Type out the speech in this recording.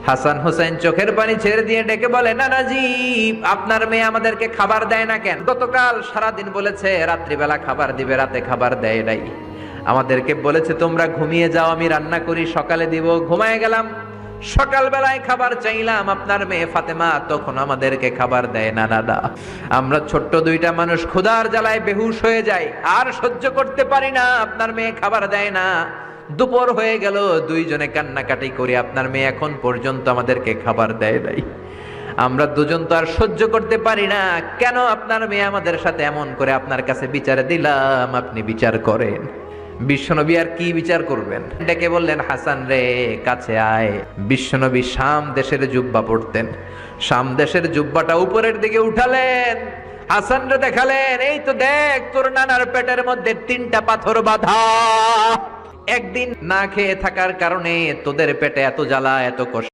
হাসান হোসেন চোখের পানি ছেড়ে দিয়ে ডেকে বলে, নানাজি আপনার মেয়ে আমাদেরকে খাবার দেয় না কেন? গতকাল সারাদিন বলেছে রাত্রিবেলা খাবার দিবে, রাতে খাবার দেয় নাই। আমাদেরকে বলেছে তোমরা ঘুমিয়ে যাও, আমি রান্না করি সকালে দিব। ঘুমায় গেলাম, সকালবেলায় খাবার চাইলাম, আপনার মেয়ে ফাতেমা তখন আমাদেরকে খাবার দেয় না। দাদা, আমরা ছোট্ট দুইটা মানুষ ক্ষুধার জ্বালায় বেহুশ হয়ে যাই, আর সহ্য করতে পারি না, আপনার মেয়ে খাবার দেয় না। দুপুর হয়ে গেল, দুইজনে কান্নাকাটি করি, আপনার মেয়ে এখন পর্যন্ত আমাদেরকে খাবার দেয় নাই। আমরা দুজন তো আর সহ্য করতে পারি না, কেন আপনার মেয়ে আমাদের সাথে এমন করে? আপনার কাছে বিচারে দিলাম, আপনি বিচার করেন। বিশ্বনবী আর কি বিচার করবেন? ডেকে বললেন, হাসান রে কাছে আয়। বিশ্বনবী শাম দেশের জুব্বা পড়তেন, শাম দেশের জুব্বাটা উপরের দিকে উঠালেন, হাসান রে দেখালেন, এই তো দেখ তোর নানার পেটের মধ্যে 3টা পাথর বাঁধা। একদিন না খেয়ে থাকার কারণে তোদের পেটে এত জ্বালা, এত কষ্ট।